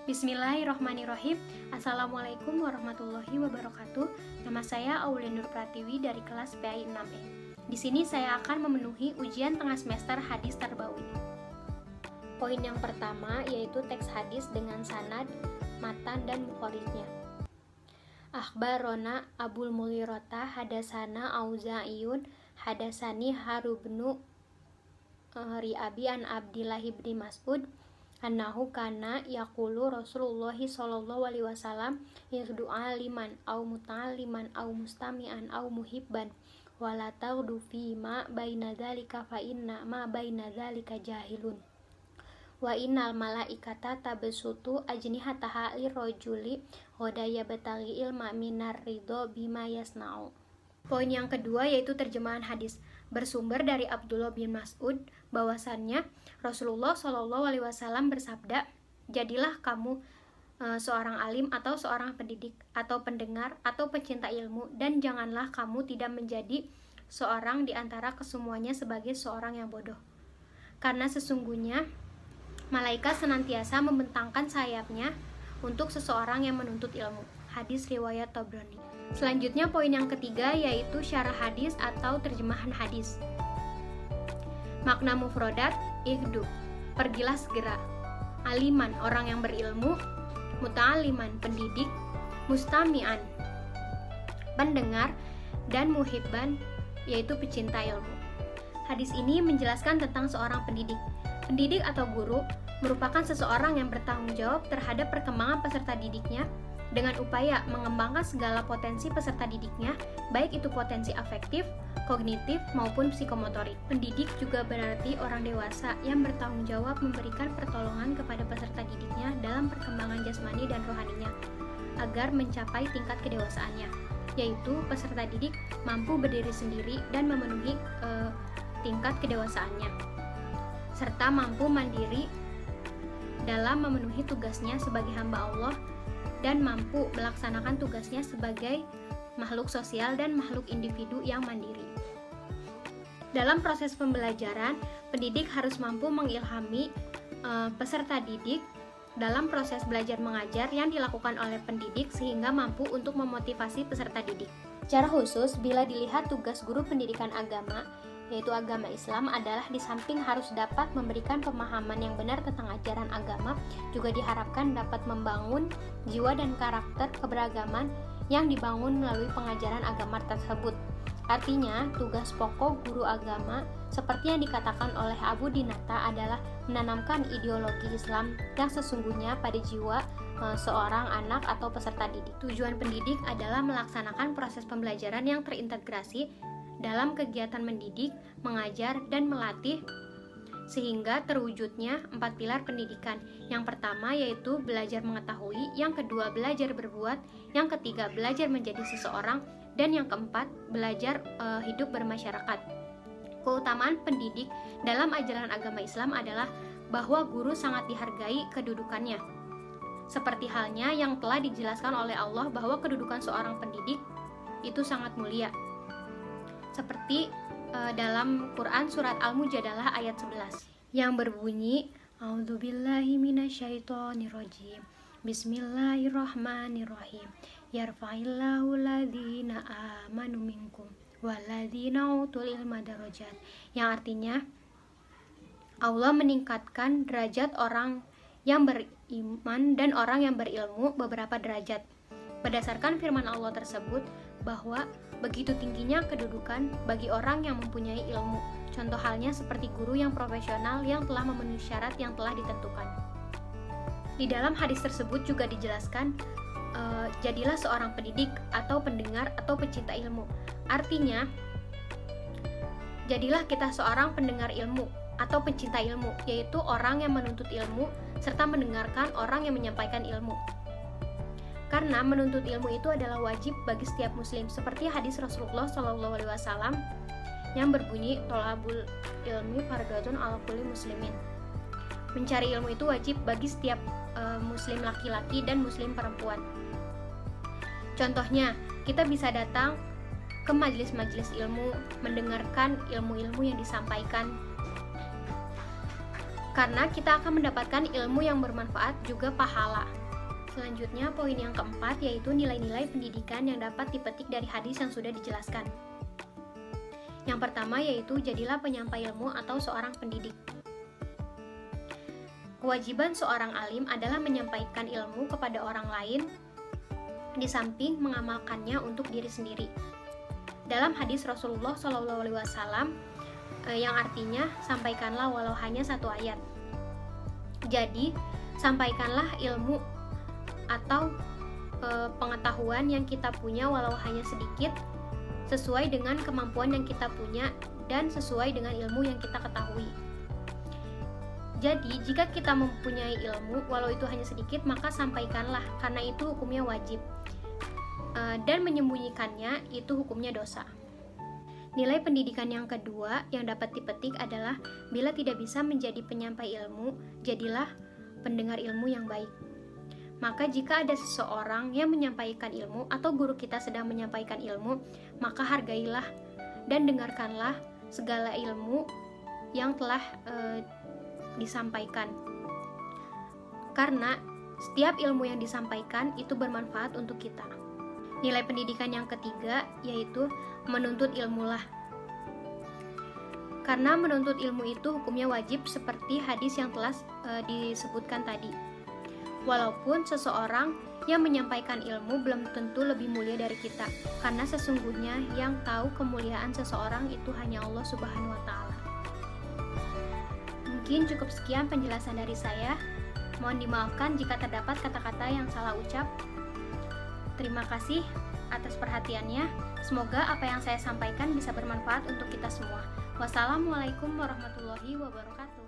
Bismillahirrahmanirrahim. Assalamualaikum warahmatullahi wabarakatuh. Nama saya Aulia Nur Pratiwi dari kelas PAI 6E. Di sini saya akan memenuhi ujian tengah semester hadis tarbawi. Poin yang pertama yaitu teks hadis dengan sanad, matan, dan mukhorijnya. Akhbarona Abul Mulirota hadasana Auza'iyun hadasani Harubnu Ri'abi an Abdillah bin Mas'ud annahu kana yaqulu Rasulullah sallallahu alaihi wasallam irdu'a liman au muta'alliman au mustami'an au muhibban wala taghdu fi ma baina dzalika fa inna ma baina dzalika jahilun wa innal malaikata tabsutu ajnihataha lirrajuli ghadaya bataghi ilma minar ridho bima yasna'u. Poin yang kedua yaitu terjemahan hadis bersumber dari Abdullah bin Mas'ud bahwasannya Rasulullah Shallallahu Alaihi Wasallam bersabda, jadilah kamu seorang alim atau seorang pendidik atau pendengar atau pecinta ilmu, dan janganlah kamu tidak menjadi seorang di antara kesemuanya sebagai seorang yang bodoh, karena sesungguhnya malaikat senantiasa membentangkan sayapnya untuk seseorang yang menuntut ilmu. Hadis riwayat Tabrani. Selanjutnya poin yang ketiga yaitu syarah hadis atau terjemahan hadis. Makna mufrodat, ihdu, pergilah segera. Aliman, orang yang berilmu. Muta'aliman, pendidik. Mustami'an, pendengar. Dan muhibban, yaitu pecinta ilmu. Hadis ini menjelaskan tentang seorang pendidik. Pendidik atau guru merupakan seseorang yang bertanggung jawab terhadap perkembangan peserta didiknya dengan upaya mengembangkan segala potensi peserta didiknya, baik itu potensi afektif, kognitif, maupun psikomotorik. Pendidik juga berarti orang dewasa yang bertanggung jawab memberikan pertolongan kepada peserta didiknya dalam perkembangan jasmani dan rohaninya, agar mencapai tingkat kedewasaannya, yaitu peserta didik mampu berdiri sendiri dan memenuhi tingkat kedewasaannya, serta mampu mandiri dalam memenuhi tugasnya sebagai hamba Allah dan mampu melaksanakan tugasnya sebagai makhluk sosial dan makhluk individu yang mandiri. Dalam proses pembelajaran, pendidik harus mampu mengilhami peserta didik dalam proses belajar mengajar yang dilakukan oleh pendidik sehingga mampu untuk memotivasi peserta didik. Secara khusus, bila dilihat tugas guru pendidikan agama, yaitu agama Islam, adalah di samping harus dapat memberikan pemahaman yang benar tentang ajaran agama, juga diharapkan dapat membangun jiwa dan karakter keberagaman yang dibangun melalui pengajaran agama tersebut. Artinya, tugas pokok guru agama seperti yang dikatakan oleh Abu Dinata adalah menanamkan ideologi Islam yang sesungguhnya pada jiwa seorang anak atau peserta didik. Tujuan pendidik adalah melaksanakan proses pembelajaran yang terintegrasi dalam kegiatan mendidik, mengajar, dan melatih sehingga terwujudnya 4 pilar pendidikan. Yang pertama yaitu belajar mengetahui, yang kedua belajar berbuat, yang ketiga belajar menjadi seseorang, dan yang keempat belajar hidup bermasyarakat. Keutamaan pendidik dalam ajaran agama Islam adalah bahwa guru sangat dihargai kedudukannya. Seperti halnya yang telah dijelaskan oleh Allah bahwa kedudukan seorang pendidik itu sangat mulia. Seperti dalam Quran surat Al-Mujadalah ayat 11 yang berbunyi A'udzubillahi minasyaitonirrajim Bismillahirrahmanirrahim Yarfa'illahu ladhina amanu minkum waladhina utul ilma darajat, yang artinya Allah meningkatkan derajat orang yang beriman dan orang yang berilmu beberapa derajat. Berdasarkan firman Allah tersebut bahwa begitu tingginya kedudukan bagi orang yang mempunyai ilmu. Contoh halnya seperti guru yang profesional yang telah memenuhi syarat yang telah ditentukan. Di dalam hadis tersebut juga dijelaskan, jadilah seorang pendidik atau pendengar atau pecinta ilmu. Artinya, jadilah kita seorang pendengar ilmu atau pencinta ilmu, yaitu orang yang menuntut ilmu serta mendengarkan orang yang menyampaikan ilmu. Karena menuntut ilmu itu adalah wajib bagi setiap muslim, seperti hadis Rasulullah Shallallahu Alaihi Wasallam yang berbunyi tolabul ilmi fardhatun ala kulli muslimin. Mencari ilmu itu wajib bagi setiap muslim laki-laki dan muslim perempuan. Contohnya, kita bisa datang ke majelis-majelis ilmu, mendengarkan ilmu-ilmu yang disampaikan. karena kita akan mendapatkan ilmu yang bermanfaat juga pahala. Selanjutnya, poin yang keempat yaitu nilai-nilai pendidikan yang dapat dipetik dari hadis yang sudah dijelaskan. Yang pertama yaitu jadilah penyampai ilmu atau seorang pendidik. Kewajiban seorang alim adalah menyampaikan ilmu kepada orang lain di samping mengamalkannya untuk diri sendiri. Dalam hadis Rasulullah SAW yang artinya sampaikanlah walau hanya satu ayat. Jadi, sampaikanlah ilmu atau pengetahuan yang kita punya walau hanya sedikit, sesuai dengan kemampuan yang kita punya dan sesuai dengan ilmu yang kita ketahui. Jadi, jika kita mempunyai ilmu walau itu hanya sedikit, maka sampaikanlah, karena itu hukumnya wajib. Dan menyembunyikannya itu hukumnya dosa. Nilai pendidikan yang kedua yang dapat dipetik adalah bila tidak bisa menjadi penyampai ilmu, jadilah pendengar ilmu yang baik. Maka jika ada seseorang yang menyampaikan ilmu atau guru kita sedang menyampaikan ilmu, maka hargailah dan dengarkanlah segala ilmu yang telah disampaikan. Karena setiap ilmu yang disampaikan itu bermanfaat untuk kita. Nilai pendidikan yang ketiga yaitu menuntut ilmulah. Karena menuntut ilmu itu hukumnya wajib seperti hadis yang telah disebutkan tadi. Walaupun seseorang yang menyampaikan ilmu belum tentu lebih mulia dari kita, karena sesungguhnya yang tahu kemuliaan seseorang itu hanya Allah Subhanahu wa Ta'ala. Mungkin cukup sekian penjelasan dari saya. Mohon dimaafkan jika terdapat kata-kata yang salah ucap. Terima kasih atas perhatiannya. Semoga apa yang saya sampaikan bisa bermanfaat untuk kita semua. Wassalamualaikum warahmatullahi wabarakatuh.